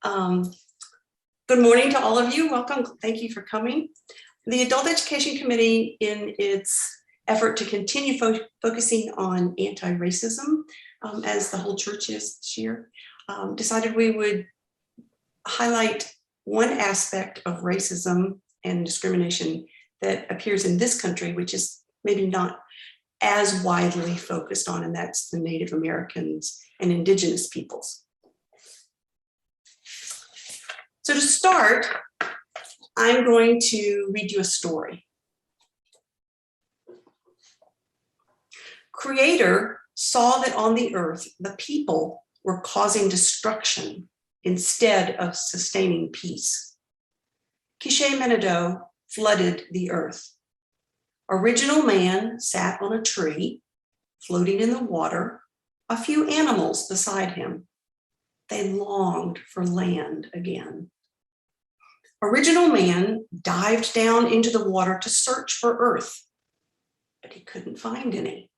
Um, Good morning to all of you. Welcome. Thank you for coming. The Adult Education Committee, in its effort to continue focusing on anti-racism, as the whole church is this year, decided we would highlight one aspect of racism and discrimination that appears in this country, which is maybe not as widely focused on, and that's the Native Americans and Indigenous peoples. So to start, I'm going to read you a story. Creator saw that on the earth, the people were causing destruction instead of sustaining peace. Quiché Menedo flooded the earth. Original man sat on a tree, floating in the water, a few animals beside him. They longed for land again. Original man dived down into the water to search for earth, but he couldn't find any.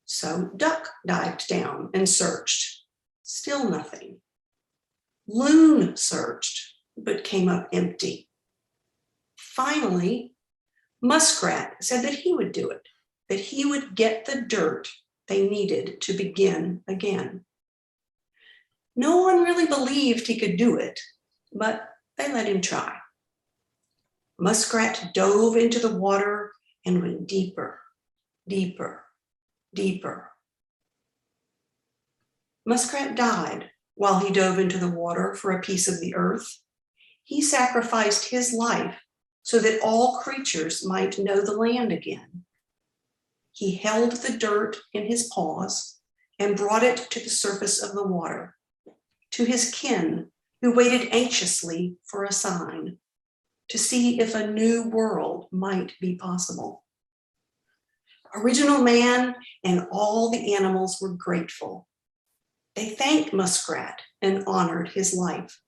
So duck dived down and searched, still nothing. Loon searched, but came up empty. Finally, muskrat said that he would do it, that he would get the dirt they needed to begin again. No one really believed he could do it, but they let him try. Muskrat dove into the water and went deeper, deeper, deeper. Muskrat died while he dove into the water for a piece of the earth. He sacrificed his life so that all creatures might know the land again. He held the dirt in his paws and brought it to the surface of the water, to his kin who waited anxiously for a sign to see if a new world might be possible. Original man and all the animals were grateful. They thanked Muskrat and honored his life.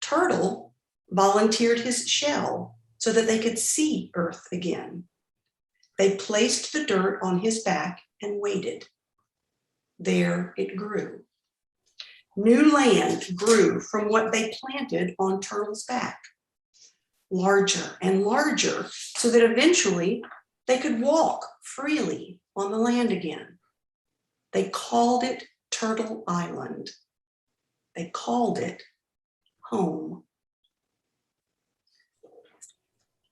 Turtle volunteered his shell so that they could see Earth again. They placed the dirt on his back and waited. There it grew. New land grew from what they planted on Turtle's back, larger and larger, so that eventually they could walk freely on the land again. They called it Turtle Island. They called it home.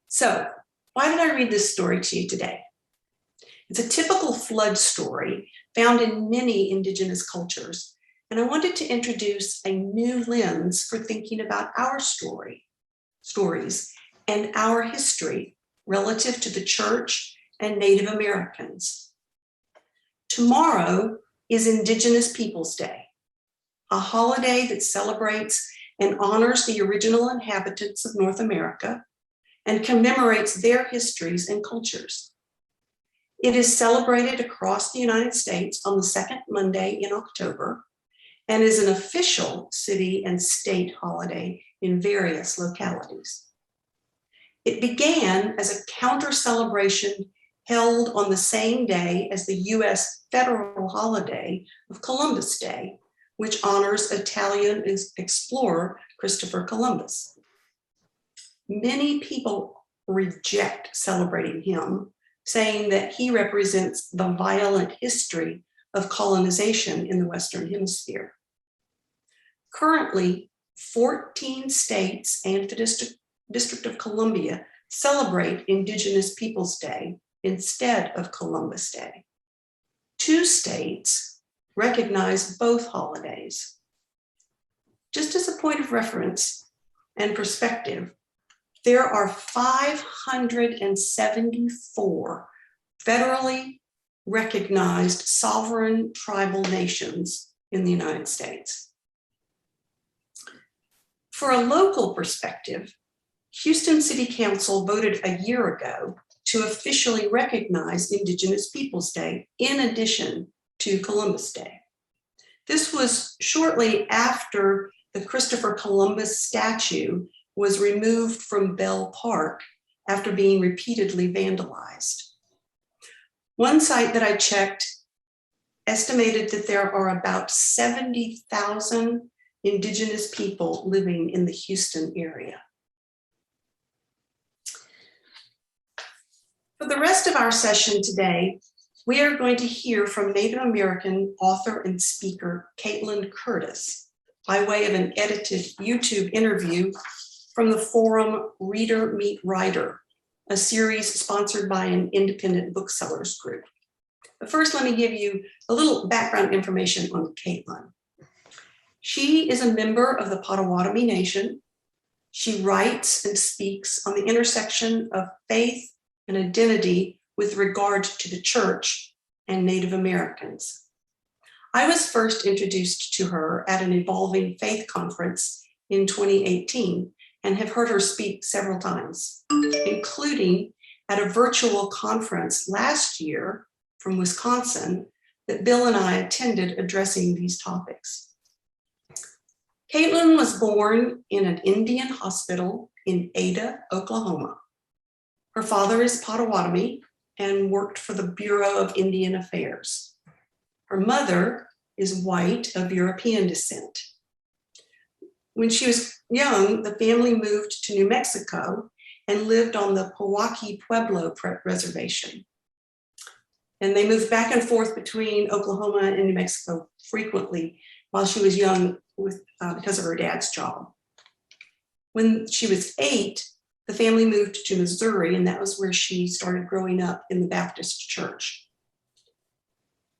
So, why did I read this story to you today? It's a typical flood story found in many Indigenous cultures, and I wanted to introduce a new lens for thinking about our stories and our history relative to the church and Native Americans. Tomorrow is Indigenous Peoples Day, a holiday that celebrates and honors the original inhabitants of North America and commemorates their histories and cultures. It is celebrated across the United States on the second Monday in October and is an official city and state holiday in various localities. It began as a counter celebration held on the same day as the US federal holiday of Columbus Day, which honors Italian explorer Christopher Columbus. Many people reject celebrating him, saying that he represents the violent history of colonization in the Western Hemisphere. Currently, 14 states and the District of Columbia celebrate Indigenous Peoples Day instead of Columbus Day. 2 states recognize both holidays. Just as a point of reference and perspective, there are 574 federally recognized sovereign tribal nations in the United States. For a local perspective, Houston City Council voted a year ago to officially recognize Indigenous Peoples Day in addition to Columbus Day. This was shortly after the Christopher Columbus statue was removed from Bell Park after being repeatedly vandalized. One site that I checked estimated that there are about 70,000 Indigenous people living in the Houston area. For the rest of our session today, we are going to hear from Native American author and speaker Caitlin Curtis by way of an edited YouTube interview from the forum Reader Meet Writer, a series sponsored by an independent booksellers group. But first, let me give you a little background information on Caitlin. She is a member of the Potawatomi Nation. She writes and speaks on the intersection of faith and identity with regard to the church and Native Americans. I was first introduced to her at an Evolving Faith conference in 2018 and have heard her speak several times, including at a virtual conference last year from Wisconsin that Bill and I attended addressing these topics. Caitlin was born in an Indian hospital in Ada, Oklahoma. Her father is Potawatomi and worked for the Bureau of Indian Affairs. Her mother is white of European descent. When she was young, the family moved to New Mexico and lived on the Pewaukee Pueblo Reservation. And they moved back and forth between Oklahoma and New Mexico frequently while she was young because of her dad's job. When she was 8, the family moved to Missouri, and that was where she started growing up in the Baptist church.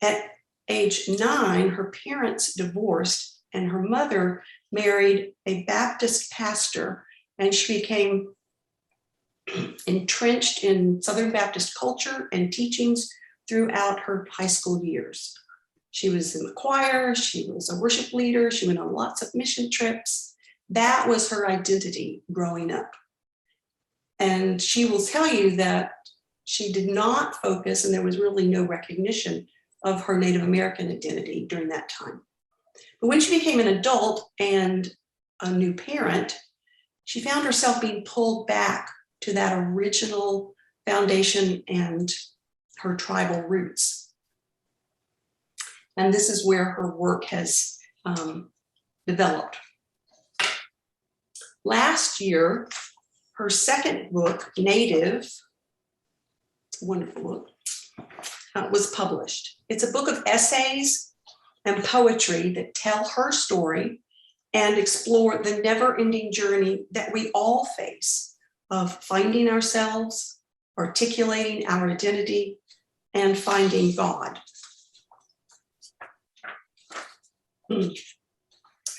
At age 9, her parents divorced, and her mother married a Baptist pastor, and she became entrenched in Southern Baptist culture and teachings throughout her high school years. She was in the choir, she was a worship leader, she went on lots of mission trips. That was her identity growing up. And she will tell you that she did not focus, and there was really no recognition of her Native American identity during that time. But when she became an adult and a new parent, she found herself being pulled back to that original foundation and her tribal roots. And this is where her work has developed. Last year, her second book, Native, wonderful book, was published. It's a book of essays and poetry that tell her story and explore the never-ending journey that we all face of finding ourselves, articulating our identity, and finding God.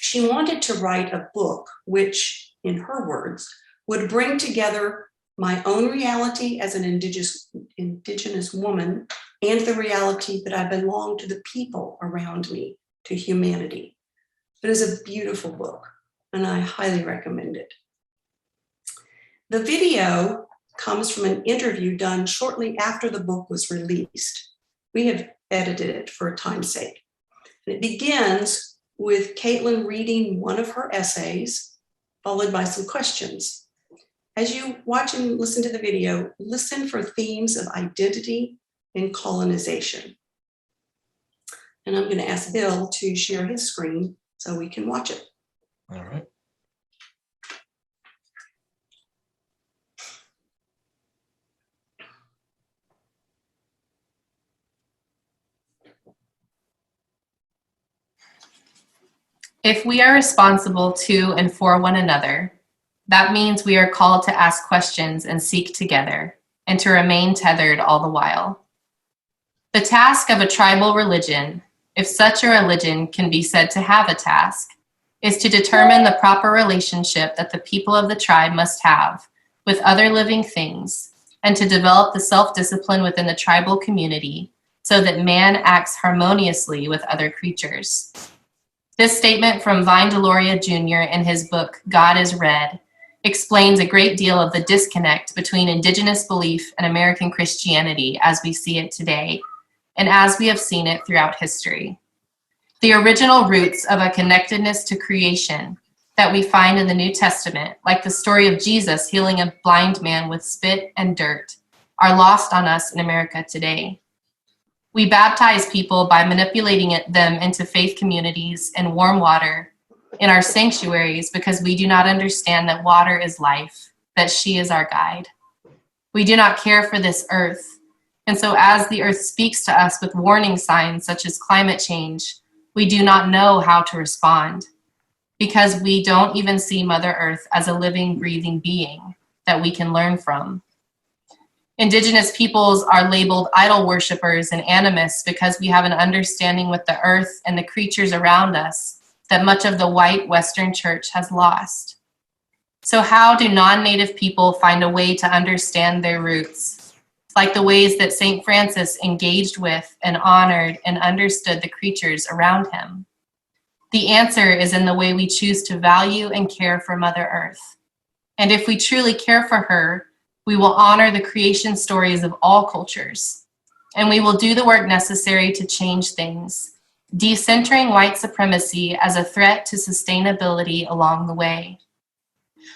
She wanted to write a book which, in her words, would bring together my own reality as an indigenous woman and the reality that I belong to the people around me, to humanity. It is a beautiful book, and I highly recommend it. The video comes from an interview done shortly after the book was released. We have edited it for time's sake. And it begins with Caitlin reading one of her essays, followed by some questions. As you watch and listen to the video, listen for themes of identity and colonization. And I'm going to ask Bill to share his screen so we can watch it. All right. If we are responsible to and for one another, that means we are called to ask questions and seek together, and to remain tethered all the while. The task of a tribal religion, if such a religion can be said to have a task, is to determine the proper relationship that the people of the tribe must have with other living things, and to develop the self-discipline within the tribal community so that man acts harmoniously with other creatures. This statement from Vine Deloria Jr. in his book, God is Red, explains a great deal of the disconnect between indigenous belief and American Christianity as we see it today, and as we have seen it throughout history. The original roots of a connectedness to creation that we find in the New Testament, like the story of Jesus healing a blind man with spit and dirt, are lost on us in America today. We baptize people by manipulating them into faith communities in warm water, in our sanctuaries because we do not understand that water is life, that she is our guide. We do not care for this earth. And so as the earth speaks to us with warning signs such as climate change, we do not know how to respond because we don't even see Mother Earth as a living, breathing being that we can learn from. Indigenous peoples are labeled idol worshipers and animists because we have an understanding with the earth and the creatures around us that much of the white Western church has lost. So how do non-Native people find a way to understand their roots, like the ways that St. Francis engaged with and honored and understood the creatures around him? The answer is in the way we choose to value and care for Mother Earth. And if we truly care for her, we will honor the creation stories of all cultures, and we will do the work necessary to change things, decentering white supremacy as a threat to sustainability along the way.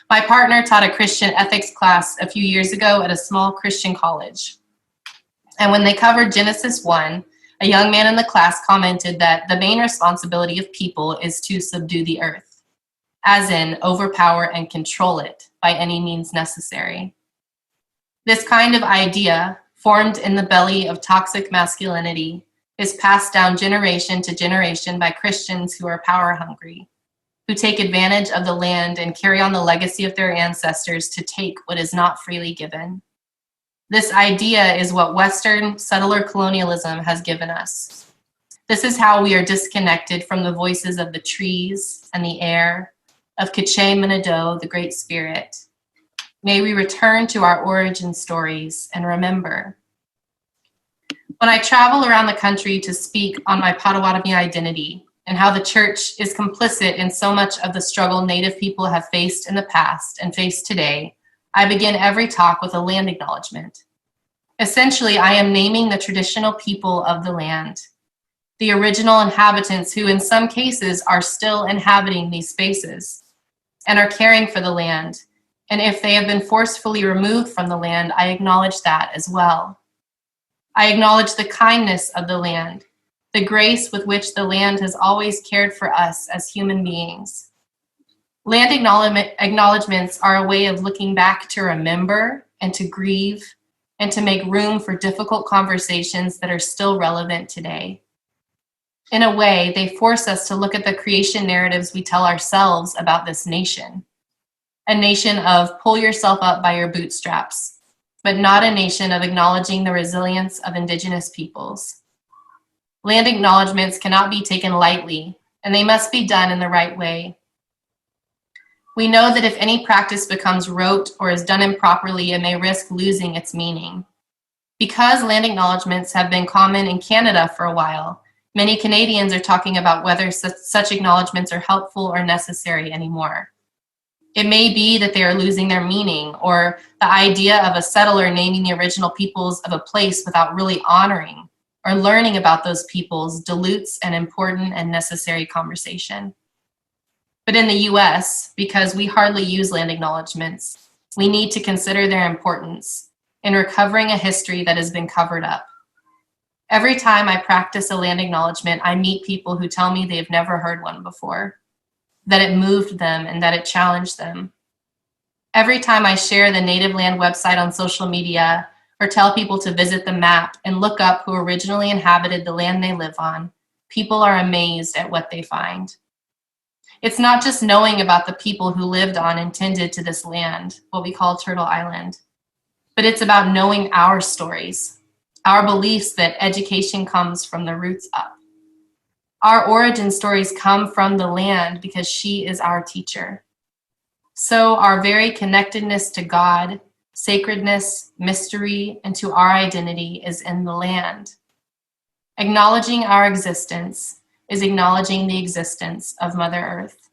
My partner taught a Christian ethics class a few years ago at a small Christian college. And when they covered Genesis 1, a young man in the class commented that the main responsibility of people is to subdue the earth, as in overpower and control it by any means necessary. This kind of idea, formed in the belly of toxic masculinity, is passed down generation to generation by Christians who are power hungry, who take advantage of the land and carry on the legacy of their ancestors to take what is not freely given. This idea is what Western settler colonialism has given us. This is how we are disconnected from the voices of the trees and the air, of K'che Minado, the Great Spirit. May we return to our origin stories and remember. When I travel around the country to speak on my Potawatomi identity and how the church is complicit in so much of the struggle Native people have faced in the past and face today, I begin every talk with a land acknowledgement. Essentially, I am naming the traditional people of the land, the original inhabitants who in some cases are still inhabiting these spaces and are caring for the land. And if they have been forcefully removed from the land, I acknowledge that as well. I acknowledge the kindness of the land, the grace with which the land has always cared for us as human beings. Land acknowledgements are a way of looking back to remember and to grieve and to make room for difficult conversations that are still relevant today. In a way, they force us to look at the creation narratives we tell ourselves about this nation. A nation of pull yourself up by your bootstraps, but not a nation of acknowledging the resilience of Indigenous peoples. Land acknowledgements cannot be taken lightly, and they must be done in the right way. We know that if any practice becomes rote or is done improperly, it may risk losing its meaning. Because land acknowledgements have been common in Canada for a while, many Canadians are talking about whether such acknowledgements are helpful or necessary anymore. It may be that they are losing their meaning, or the idea of a settler naming the original peoples of a place without really honoring or learning about those peoples dilutes an important and necessary conversation. But in the US, because we hardly use land acknowledgements, we need to consider their importance in recovering a history that has been covered up. Every time I practice a land acknowledgement, I meet people who tell me they've never heard one before, that it moved them and that it challenged them. Every time I share the Native Land website on social media or tell people to visit the map and look up who originally inhabited the land they live on, people are amazed at what they find. It's not just knowing about the people who lived on and tended to this land, what we call Turtle Island, but it's about knowing our stories, our beliefs that education comes from the roots up. Our origin stories come from the land because she is our teacher. So our very connectedness to God, sacredness, mystery, and to our identity is in the land. Acknowledging our existence is acknowledging the existence of Mother Earth.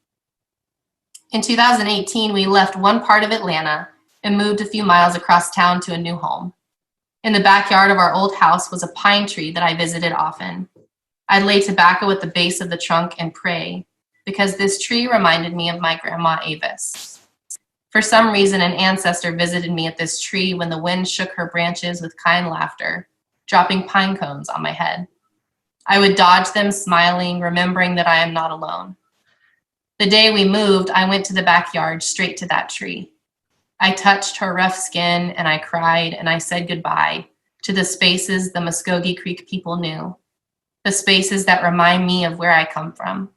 In 2018, we left one part of Atlanta and moved a few miles across town to a new home. In the backyard of our old house was a pine tree that I visited often. I'd lay tobacco at the base of the trunk and pray, because this tree reminded me of my grandma Avis. For some reason, an ancestor visited me at this tree when the wind shook her branches with kind laughter, dropping pine cones on my head. I would dodge them, smiling, remembering that I am not alone. The day we moved, I went to the backyard straight to that tree. I touched her rough skin and I cried and I said goodbye to the spaces the Muskogee Creek people knew, the spaces that remind me of where I come from.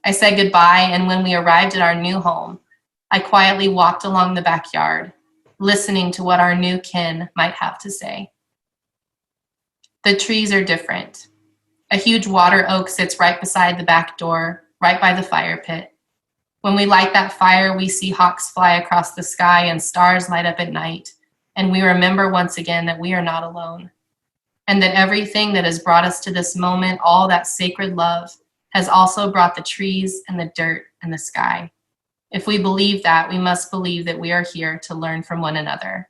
I said goodbye, and when we arrived at our new home, I quietly walked along the backyard, listening to what our new kin might have to say. The trees are different. A huge water oak sits right beside the back door, right by the fire pit. When we light that fire, we see hawks fly across the sky and stars light up at night, and we remember once again that we are not alone, and that everything that has brought us to this moment, all that sacred love, has also brought the trees and the dirt and the sky. If we believe that, we must believe that we are here to learn from one another.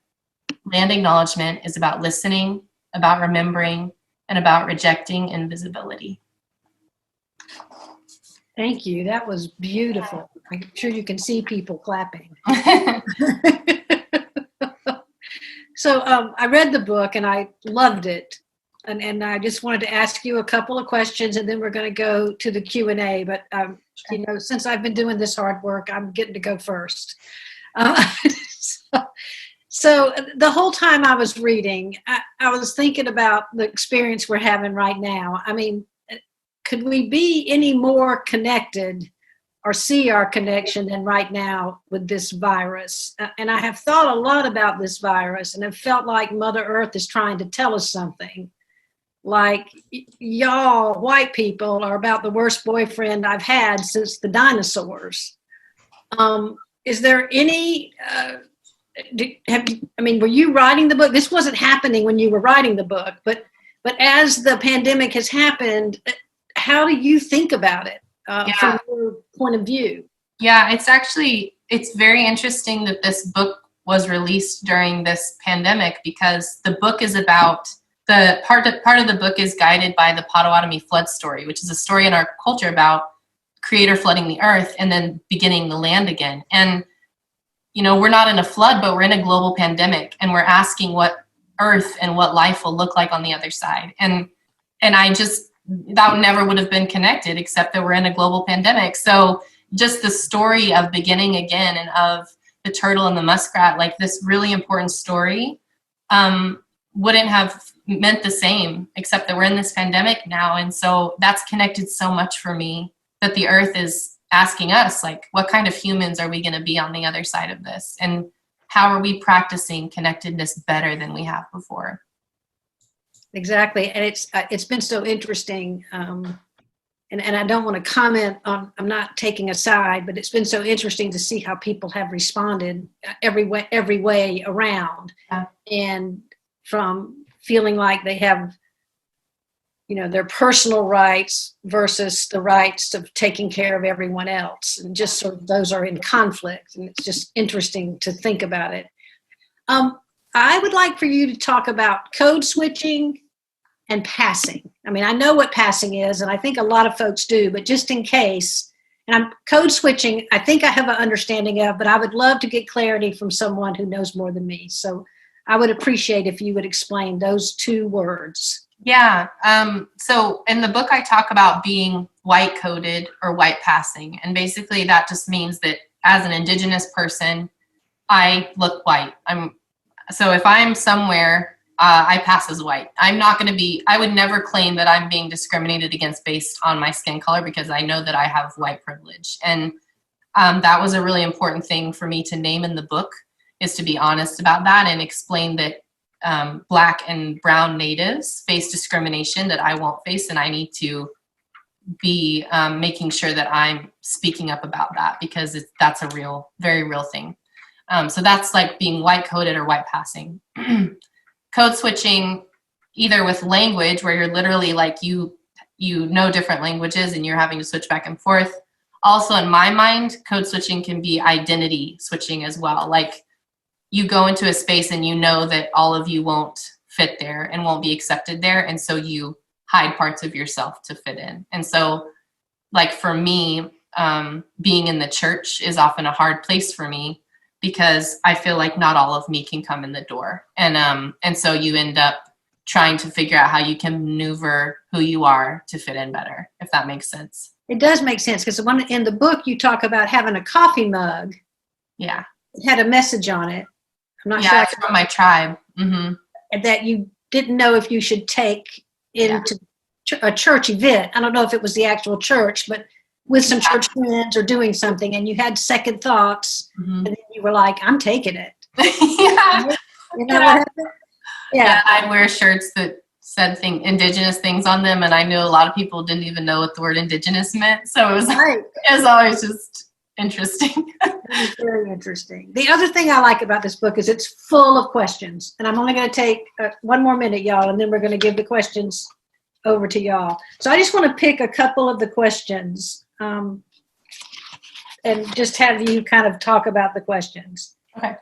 Land acknowledgement is about listening, about remembering, and about rejecting invisibility. Thank you. That was beautiful. I'm sure you can see people clapping. So I read the book and I loved it. And I just wanted to ask you a couple of questions, and then we're going to go to the Q&A. But, since I've been doing this hard work, I'm getting to go first. So the whole time I was reading, I was thinking about the experience we're having right now. I mean, could we be any more connected or see our connection than right now with this virus? And I have thought a lot about this virus, and it felt like Mother Earth is trying to tell us something. Like, y'all white people are about the worst boyfriend I've had since the dinosaurs. Is there any, were you writing the book? This wasn't happening when you were writing the book, but as the pandemic has happened, how do you think about it from your point of view? Yeah, it's very interesting that this book was released during this pandemic, because the book is about the part of the book is guided by the Potawatomi flood story, which is a story in our culture about Creator flooding the earth and then beginning the land again. And, we're not in a flood, but we're in a global pandemic, and we're asking what earth and what life will look like on the other side. And that never would have been connected except that we're in a global pandemic. So just the story of beginning again and of the turtle and the muskrat, like this really important story, wouldn't have meant the same, except that we're in this pandemic now. And so that's connected so much for me, that the earth is asking us, like, what kind of humans are we going to be on the other side of this? And how are we practicing connectedness better than we have before? Exactly. And it's been so interesting. And I don't want to comment on, I'm not taking a side, but it's been so interesting to see how people have responded every way around. Yeah. And from feeling like they have, their personal rights versus the rights of taking care of everyone else. And just sort of those are in conflict. And it's just interesting to think about it. I would like for you to talk about code switching and passing. I mean, I know what passing is, and I think a lot of folks do, but just in case, and I'm code switching, I think I have an understanding of, but I would love to get clarity from someone who knows more than me. So I would appreciate if you would explain those two words. Yeah. So in the book, I talk about being white coded or white passing. And basically that just means that as an Indigenous person, I look white. So if I'm somewhere, I pass as white. I would never claim that I'm being discriminated against based on my skin color, because I know that I have white privilege. And that was a really important thing for me to name in the book, is to be honest about that and explain that Black and brown natives face discrimination that I won't face, and I need to be making sure that I'm speaking up about that, because that's a real, very real thing. So that's like being white coded or white passing. Code switching, either with language, where you're literally like you know different languages and you're having to switch back and forth. Also, in my mind, code switching can be identity switching as well. Like, you go into a space and you know that all of you won't fit there and won't be accepted there. And so you hide parts of yourself to fit in. And so, like, for me, being in the church is often a hard place for me, because I feel like not all of me can come in the door. And so you end up trying to figure out how you can maneuver who you are to fit in better, if that makes sense. It does make sense because in the book you talk about having a coffee mug. Yeah. It had a message on it. I'm not sure. Yeah, it's from my tribe. Mm-hmm. That you didn't know if you should take into a church event. I don't know if it was the actual church, but with some church friends or doing something, and you had second thoughts, and then you were like, "I'm taking it." Yeah. You know what happened? Yeah, I'd wear shirts that said indigenous things on them, and I knew a lot of people didn't even know what the word indigenous meant. So it was always just interesting. It's very interesting. The other thing I like about this book is it's full of questions, and I'm only going to take one more minute, y'all, and then we're going to give the questions over to y'all. So I just want to pick a couple of the questions and just have you kind of talk about the questions. Okay.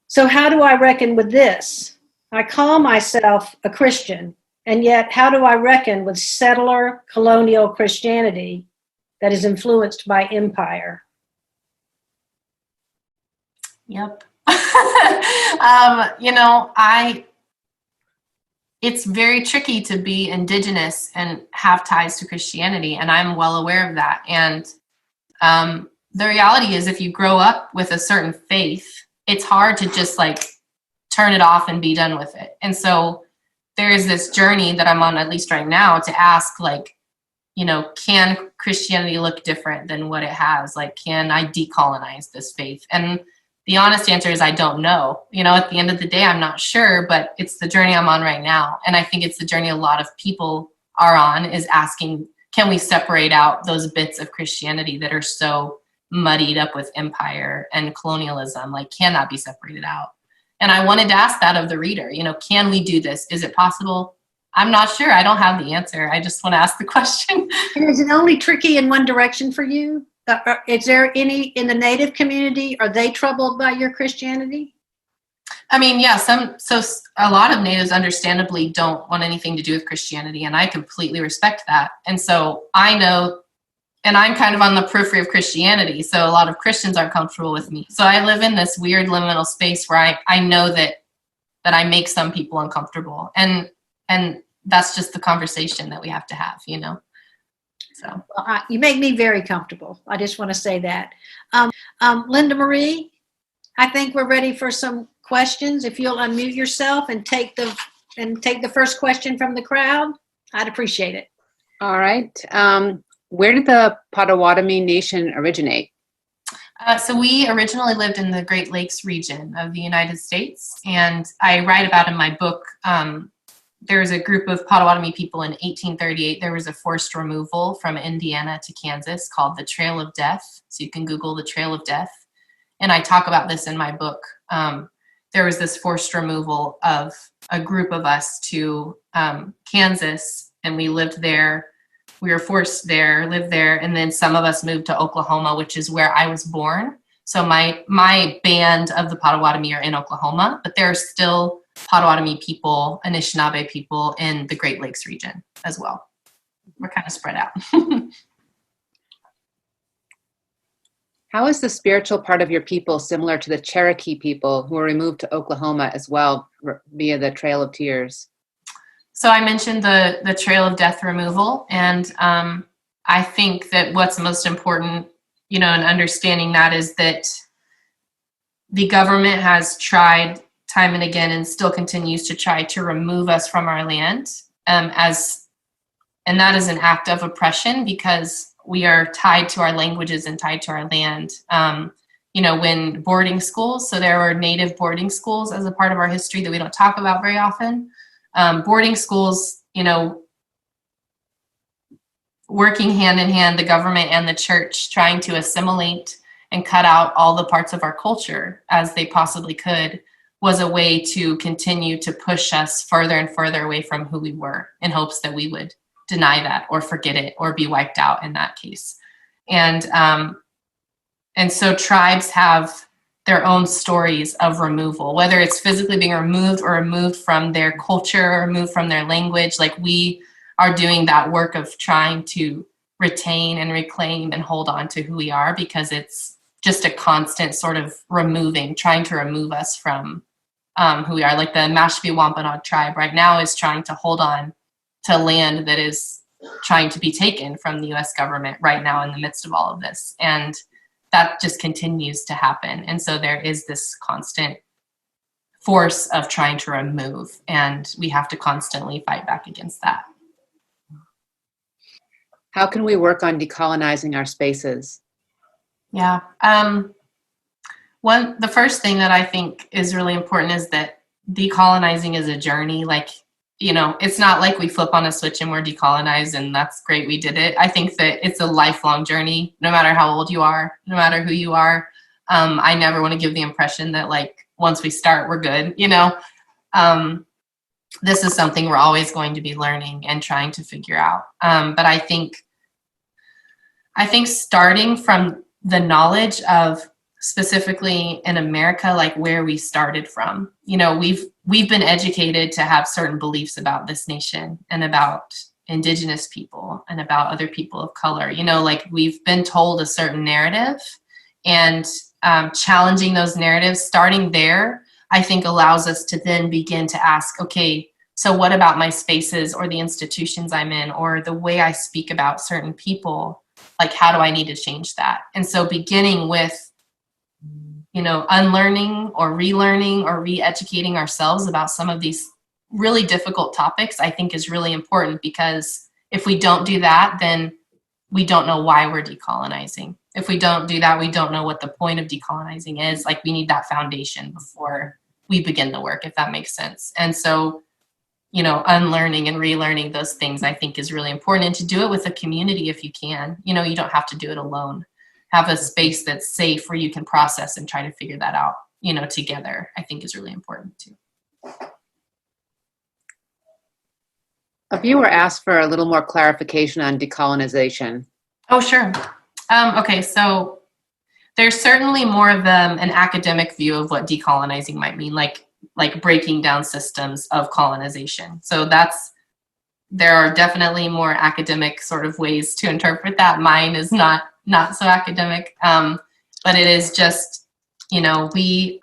So how do I reckon with this? I call myself a Christian, and yet how do I reckon with settler colonial Christianity that is influenced by empire? Yep. It's very tricky to be indigenous and have ties to Christianity, and I'm well aware of that. And the reality is, if you grow up with a certain faith, it's hard to just like turn it off and be done with it. And so there is this journey that I'm on, at least right now, to ask, like, can Christianity look different than what it has? Like, can I decolonize this faith? And the honest answer is I don't know. At the end of the day, I'm not sure, but it's the journey I'm on right now. And I think it's the journey a lot of people are on, is asking, can we separate out those bits of Christianity that are so muddied up with empire and colonialism? Like, can that be separated out? And I wanted to ask that of the reader, can we do this? Is it possible? I'm not sure. I don't have the answer. I just want to ask the question. And is it only tricky in one direction for you? Is there any in the Native community? Are they troubled by your Christianity? I mean, yeah, so a lot of Natives understandably don't want anything to do with Christianity, and I completely respect that. And so I know, and I'm kind of on the periphery of Christianity, so a lot of Christians aren't comfortable with me. So I live in this weird liminal space where I know that I make some people uncomfortable, and that's just the conversation that we have to have, So well, you make me very comfortable. I just want to say that. Linda Marie, I think we're ready for some questions. If you'll unmute yourself and take the first question from the crowd, I'd appreciate it. All right. Where did the Potawatomi Nation originate? So we originally lived in the Great Lakes region of the United States, and I write about in my book, there was a group of Potawatomi people in 1838. There was a forced removal from Indiana to Kansas called the Trail of Death. So you can Google the Trail of Death. And I talk about this in my book. There was this forced removal of a group of us to Kansas, and we lived there. We were forced there, lived there, and then some of us moved to Oklahoma, which is where I was born. So my band of the Potawatomi are in Oklahoma, but there are still Potawatomi people, Anishinaabe people in the Great Lakes region as well. We're kind of spread out. How is the spiritual part of your people similar to the Cherokee people who were removed to Oklahoma as well via the Trail of Tears? So I mentioned the Trail of Death removal, and I think that what's most important, in understanding that is that the government has tried time and again and still continues to try to remove us from our land, and that is an act of oppression because we are tied to our languages and tied to our land. When boarding schools, so there were Native boarding schools as a part of our history that we don't talk about very often. Boarding schools, working hand in hand, the government and the church trying to assimilate and cut out all the parts of our culture as they possibly could, was a way to continue to push us further and further away from who we were, in hopes that we would deny that or forget it or be wiped out in that case. And so tribes have their own stories of removal, whether it's physically being removed or removed from their culture or removed from their language. Like, we are doing that work of trying to retain and reclaim and hold on to who we are, because it's just a constant sort of trying to remove us from who we are. Like the Mashpee Wampanoag tribe right now is trying to hold on to land that is trying to be taken from the US government right now in the midst of all of this. And that just continues to happen. And so there is this constant force of trying to remove, and we have to constantly fight back against that. How can we work on decolonizing our spaces? Yeah. The first thing that I think is really important is that decolonizing is a journey. Like, it's not like we flip on a switch and we're decolonized and that's great, we did it. I think that it's a lifelong journey, no matter how old you are, no matter who you are. I never want to give the impression that like once we start, we're good, This is something we're always going to be learning and trying to figure out. But I think starting from the knowledge of specifically in America, like where we started from, we've been educated to have certain beliefs about this nation and about Indigenous people and about other people of color, like we've been told a certain narrative, and challenging those narratives, starting there, I think allows us to then begin to ask, okay, so what about my spaces or the institutions I'm in or the way I speak about certain people? Like, how do I need to change that? And so beginning with, unlearning or relearning or re-educating ourselves about some of these really difficult topics, I think is really important, because if we don't do that, then we don't know why we're decolonizing. If we don't do that, we don't know what the point of decolonizing is. Like, we need that foundation before we begin the work, if that makes sense. And so, unlearning and relearning those things, I think is really important. And to do it with a community if you can. You don't have to do it alone. Have a space that's safe where you can process and try to figure that out, together, I think is really important too. A viewer asked for a little more clarification on decolonization. Oh, sure. Okay, so there's certainly more of an academic view of what decolonizing might mean, like breaking down systems of colonization. So there are definitely more academic sort of ways to interpret that. Mine is not so academic, but it is just, we,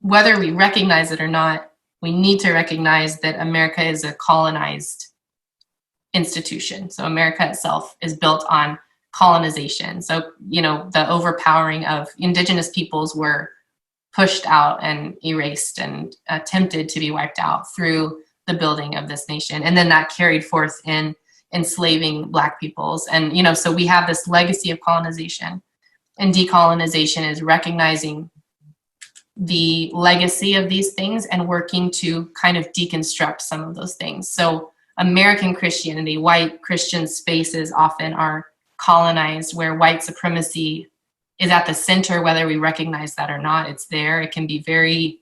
whether we recognize it or not, we need to recognize that America is a colonized institution. So America itself is built on colonization. So, the overpowering of Indigenous peoples were pushed out and erased and attempted to be wiped out through the building of this nation. And then that carried forth in enslaving Black peoples. And, so we have this legacy of colonization, and decolonization is recognizing the legacy of these things and working to kind of deconstruct some of those things. So American Christianity, white Christian spaces often are colonized, where white supremacy is at the center, whether we recognize that or not. It's there. It can be very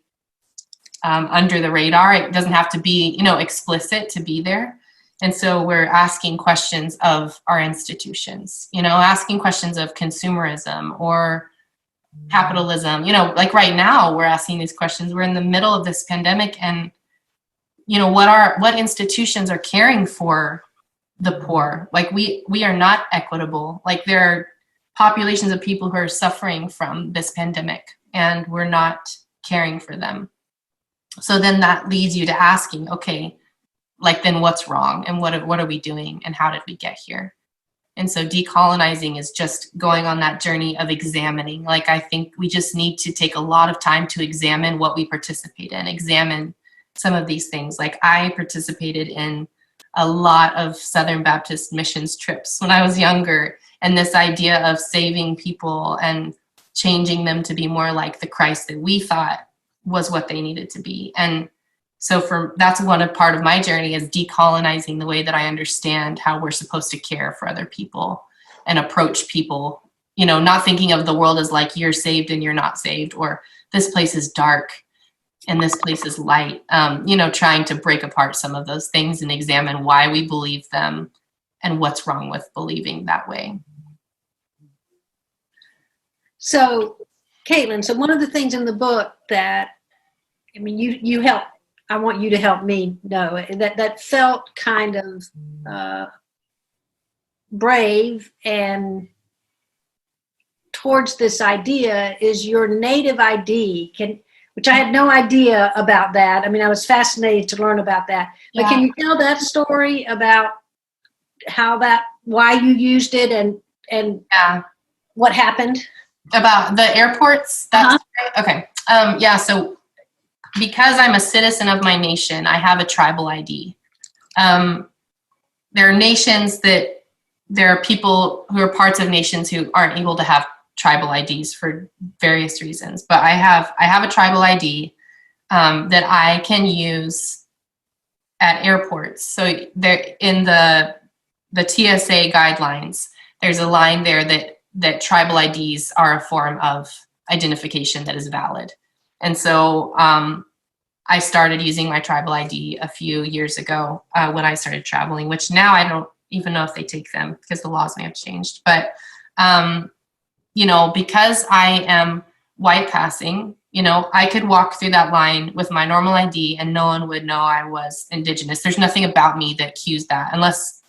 under the radar. It doesn't have to be, explicit to be there. And so we're asking questions of our institutions, asking questions of consumerism or capitalism. Like right now we're asking these questions. We're in the middle of this pandemic, and what institutions are caring for the poor? Like we are not equitable. Like there are populations of people who are suffering from this pandemic, and we're not caring for them. So then that leads you to asking, okay, like then what's wrong, and what are we doing, and how did we get here? And so decolonizing is just going on that journey of examining. Like I think we just need to take a lot of time to examine what we participate in, examine some of these things. Like I participated in a lot of Southern Baptist missions trips when I was younger, and this idea of saving people and changing them to be more like the Christ that we thought was what they needed to be. And so that's part of my journey, is decolonizing the way that I understand how we're supposed to care for other people and approach people, not thinking of the world as like you're saved and you're not saved, or this place is dark and this place is light, trying to break apart some of those things and examine why we believe them and what's wrong with believing that way. So, Caitlin, so one of the things in the book that, you help, I want you to help me know, that felt kind of brave and towards this idea is your native ID, which I had no idea about that. I was fascinated to learn about that. But Can you tell that story about why you used it and what happened? About the airports? That's right. Okay. Yeah, so because I'm a citizen of my nation, I have a tribal ID. There are people who are parts of nations who aren't able to have tribal IDs for various reasons, but I have a tribal ID that I can use at airports. So there in the TSA guidelines, there's a line there that tribal IDs are a form of identification that is valid. And so I started using my tribal ID a few years ago when I started traveling, which now I don't even know if they take them because the laws may have changed. But, because I am white passing, I could walk through that line with my normal ID and no one would know I was Indigenous. There's nothing about me that cues that, unless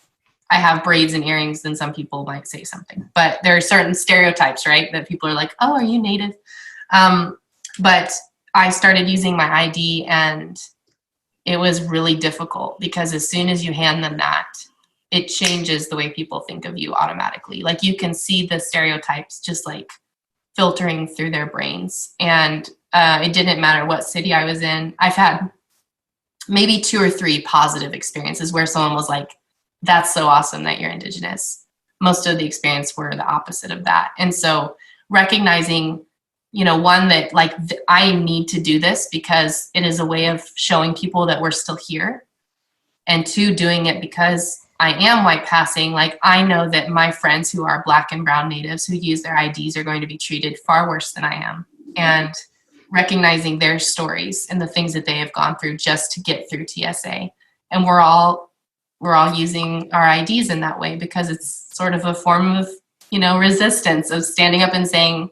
I have braids and earrings, then some people might say something. But there are certain stereotypes, right, that people are like, oh, are you Native? But I started using my ID and it was really difficult because as soon as you hand them that, it changes the way people think of you automatically. Like you can see the stereotypes just like filtering through their brains. And it didn't matter what city I was in. I've had maybe 2 or 3 positive experiences where someone was like, that's so awesome that you're Indigenous. Most of the experience were the opposite of that. And so recognizing, one, that like I need to do this because it is a way of showing people that we're still here. And 2, doing it because I am white passing. Like I know that my friends who are Black and brown natives who use their IDs are going to be treated far worse than I am. And recognizing their stories and the things that they have gone through just to get through TSA. And we're all using our IDs in that way because it's sort of a form of, resistance, of standing up and saying,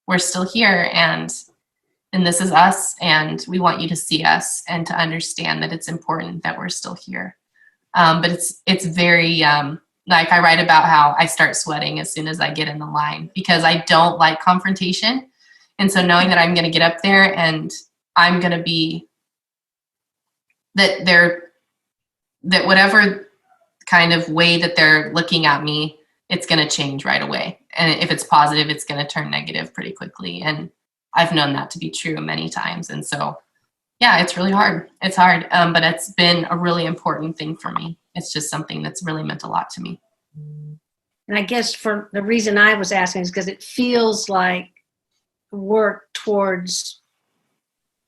we're still here and this is us and we want you to see us and to understand that it's important that we're still here. But it's very, like I write about how I start sweating as soon as I get in the line because I don't like confrontation. And so knowing that I'm going to get up there and I'm going to be, that whatever kind of way that they're looking at me, it's going to change right away. And if it's positive, it's going to turn negative pretty quickly. And I've known that to be true many times. And so, yeah, it's really hard. It's hard, but it's been a really important thing for me. It's just something that's really meant a lot to me. And I guess for the reason I was asking is because it feels like work towards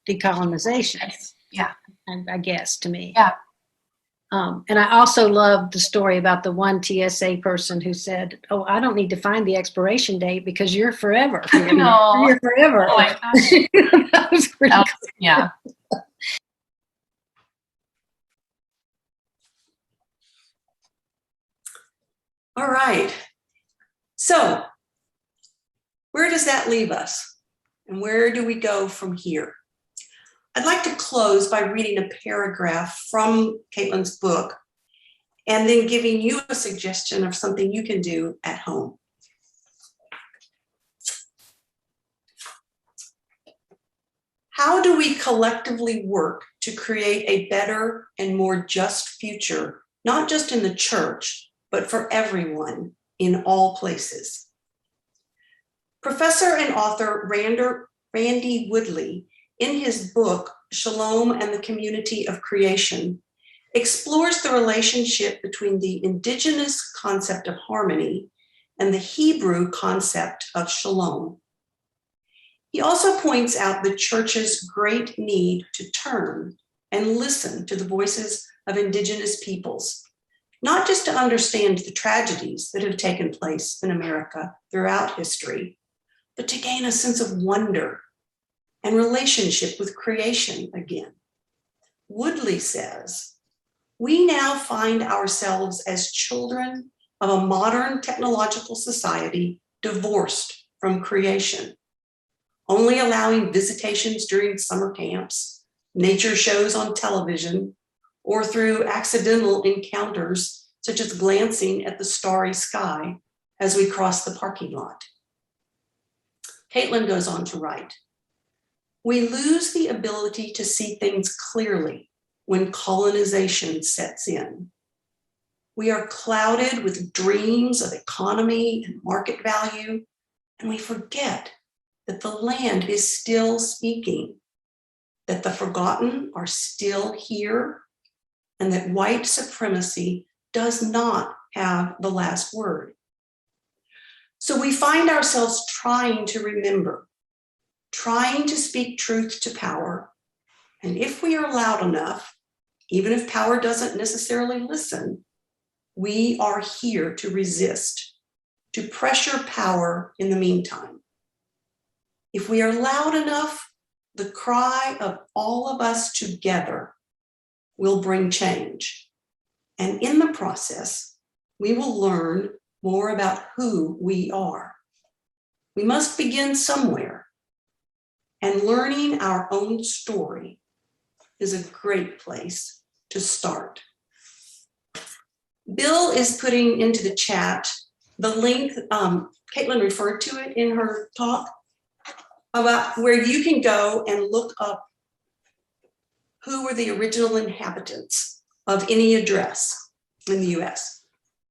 decolonization. Yes. Yeah. And I guess to me. Yeah. And I also love the story about the one TSA person who said, oh, I don't need to find the expiration date because you're forever. You're forever. Oh my gosh. That was pretty cool. Yeah. All right. So where does that leave us? And where do we go from here? I'd like to close by reading a paragraph from Caitlin's book and then giving you a suggestion of something you can do at home. How do we collectively work to create a better and more just future, not just in the church, but for everyone in all places? Professor and author Randy Woodley, in his book, Shalom and the Community of Creation, explores the relationship between the indigenous concept of harmony and the Hebrew concept of shalom. He also points out the church's great need to turn and listen to the voices of indigenous peoples, not just to understand the tragedies that have taken place in America throughout history, but to gain a sense of wonder and relationship with creation again. Woodley says, we now find ourselves as children of a modern technological society divorced from creation, only allowing visitations during summer camps, nature shows on television, or through accidental encounters, such as glancing at the starry sky as we cross the parking lot. Caitlin goes on to write, we lose the ability to see things clearly when colonization sets in. We are clouded with dreams of economy and market value, and we forget that the land is still speaking, that the forgotten are still here, and that white supremacy does not have the last word. So we find ourselves trying to remember, trying to speak truth to power, and if we are loud enough, even if power doesn't necessarily listen, we are here to resist, to pressure power in the meantime. If we are loud enough, the cry of all of us together will bring change. And in the process, we will learn more about who we are. We must begin somewhere, and learning our own story is a great place to start. Bill is putting into the chat the link, Caitlin referred to it in her talk, about where you can go and look up who were the original inhabitants of any address in the US.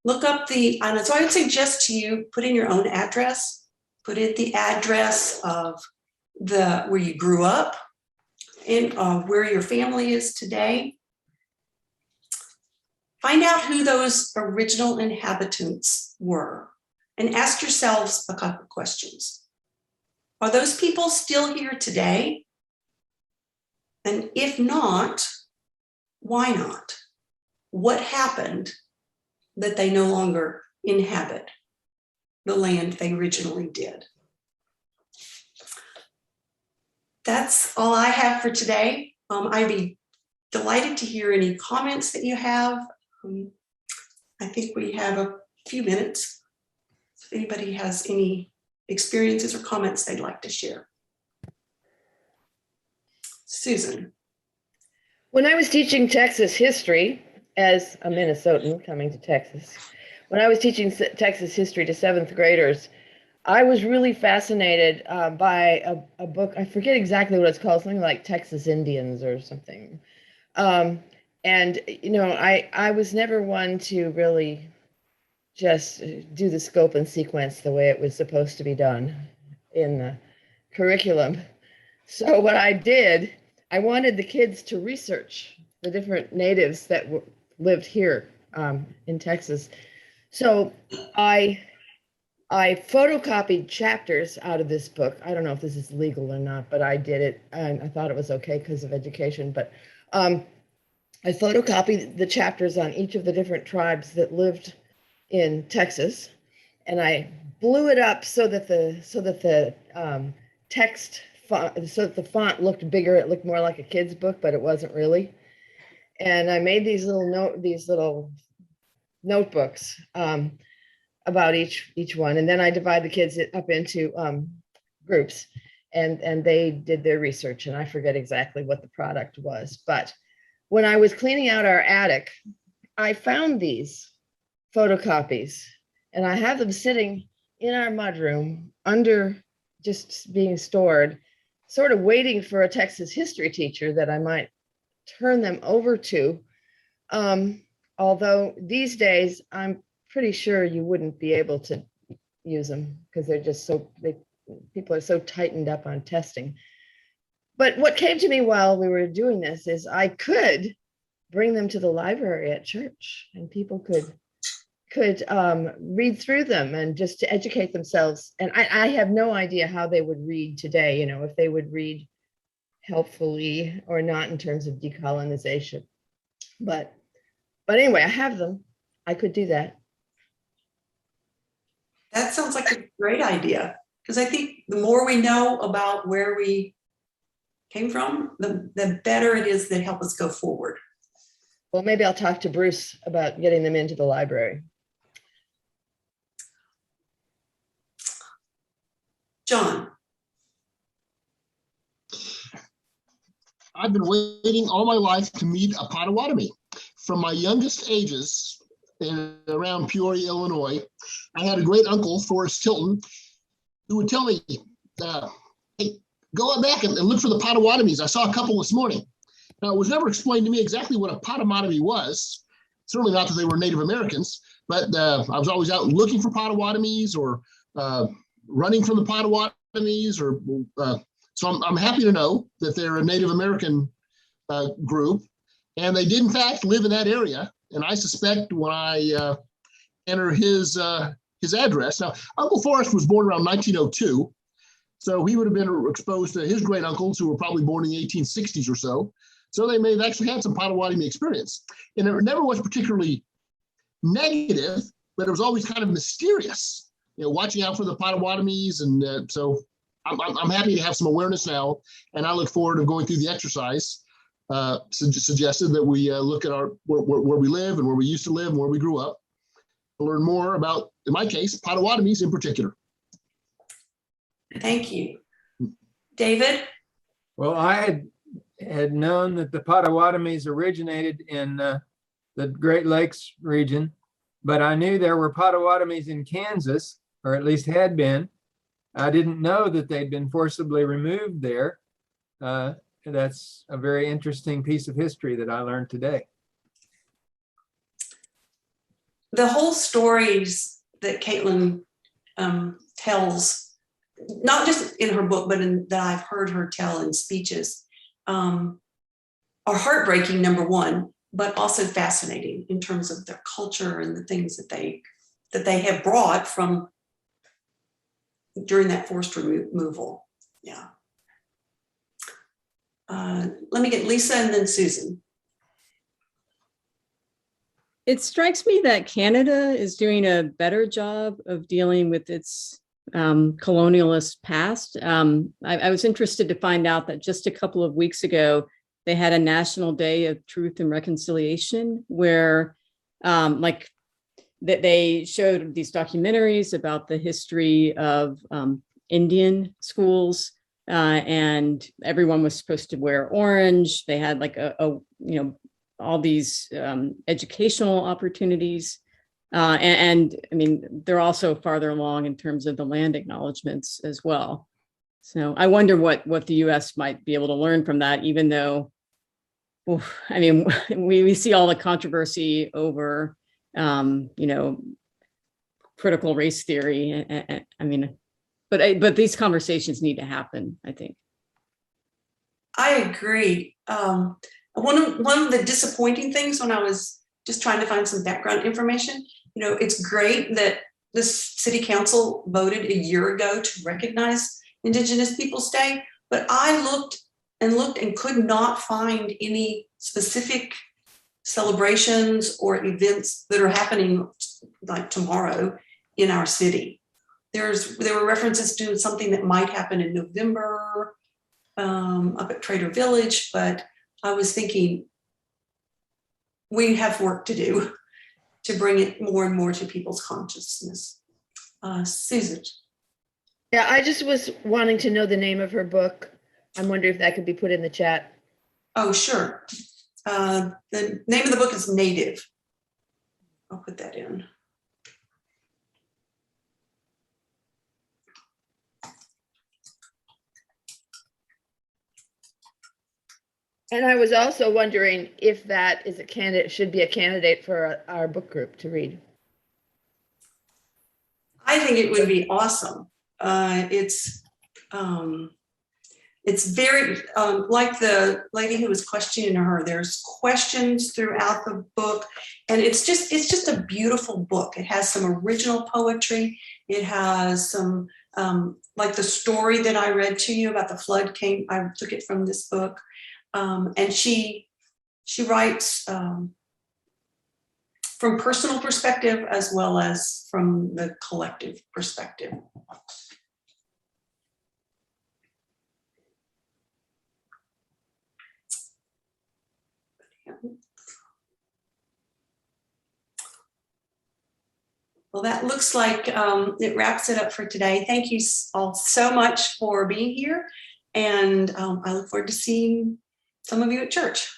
Look up and so I would suggest to you, put in your own address, put in the address of where you grew up, and where your family is today. Find out who those original inhabitants were and ask yourselves a couple of questions. Are those people still here today? And if not, why not? What happened that they no longer inhabit the land they originally did? That's all I have for today. I'd be delighted to hear any comments that you have. I think we have a few minutes. If anybody has any experiences or comments they'd like to share. Susan. When I was teaching Texas history, as a Minnesotan coming to Texas, when I was teaching Texas history to 7th graders, I was really fascinated by a book. I forget exactly what it's called, something like Texas Indians or something. And, you know, I was never one to really just do the scope and sequence the way it was supposed to be done in the curriculum. So what I did, I wanted the kids to research the different natives that lived here in Texas. So I photocopied chapters out of this book. I don't know if this is legal or not, but I did it, and I thought it was okay because of education. But I photocopied the chapters on each of the different tribes that lived in Texas, and I blew it up so that the text font, so that the font looked bigger. It looked more like a kid's book, but it wasn't really. And I made these little notebooks about each one, and then I divide the kids up into groups, and they did their research, and I forget exactly what the product was. But when I was cleaning out our attic, I found these photocopies, and I have them sitting in our mudroom under, just being stored, sort of waiting for a Texas history teacher that I might turn them over to. Although these days, I'm pretty sure you wouldn't be able to use them because they're just people are so tightened up on testing. But what came to me while we were doing this is I could bring them to the library at church, and people could read through them and just to educate themselves. And I have no idea how they would read today, you know, if they would read helpfully or not in terms of decolonization. But anyway, I have them. I could do that. That sounds like a great idea, because I think the more we know about where we came from, the better it is that help us go forward. Well, maybe I'll talk to Bruce about getting them into the library. John. I've been waiting all my life to meet a Potawatomi. From my youngest ages, around Peoria, Illinois, I had a great uncle, Forrest Tilton, who would tell me, hey, go out back and look for the Potawatomis. I saw a couple this morning. Now, it was never explained to me exactly what a Potawatomi was, certainly not that they were Native Americans, but I was always out looking for Potawatomis or running from the Potawatomis. So I'm happy to know that they're a Native American group, and they did in fact live in that area. And I suspect when I enter his address. Now, Uncle Forrest was born around 1902, so he would have been exposed to his great uncles who were probably born in the 1860s or so. So they may have actually had some Potawatomi experience. And it never was particularly negative, but it was always kind of mysterious, watching out for the Potawatomis. And so I'm happy to have some awareness now. And I look forward to going through the exercise suggested that we look at where we live and where we used to live and where we grew up, to learn more about, in my case, Potawatomis in particular. Thank you. David? Well, I had known that the Potawatomis originated in the Great Lakes region, but I knew there were Potawatomis in Kansas, or at least had been. I didn't know that they'd been forcibly removed there. That's a very interesting piece of history that I learned today. The whole stories that Caitlin tells, not just in her book, but that I've heard her tell in speeches, are heartbreaking, number one, but also fascinating in terms of their culture and the things that they have brought from during that forced removal. Yeah. Let me get Lisa and then Susan. It strikes me that Canada is doing a better job of dealing with its colonialist past. I was interested to find out that just a couple of weeks ago, they had a National Day of Truth and Reconciliation where they showed these documentaries about the history of Indian schools, and everyone was supposed to wear orange. They had like all these educational opportunities. And I mean, they're also farther along in terms of the land acknowledgements as well. So I wonder what the US might be able to learn from that, even though, I mean, we see all the controversy over, critical race theory. I mean, but these conversations need to happen, I think. I agree. One of the disappointing things when I was just trying to find some background information, it's great that the city council voted a year ago to recognize Indigenous Peoples Day, but I looked and could not find any specific celebrations or events that are happening like tomorrow in our city. There were references to something that might happen in November up at Trader Village, but I was thinking we have work to do to bring it more and more to people's consciousness. Susan. Yeah, I just was wanting to know the name of her book. I'm wondering if that could be put in the chat. Oh, sure. The name of the book is Native. I'll put that in. And I was also wondering if that is should be a candidate for our book group to read. I think it would be awesome. It's very like the lady who was questioning her. There's questions throughout the book, and it's just a beautiful book. It has some original poetry. It has some like the story that I read to you about the flood I took it from this book. And she writes from personal perspective as well as from the collective perspective. Well, that looks like it wraps it up for today. Thank you all so much for being here. And I look forward to seeing some of you at church.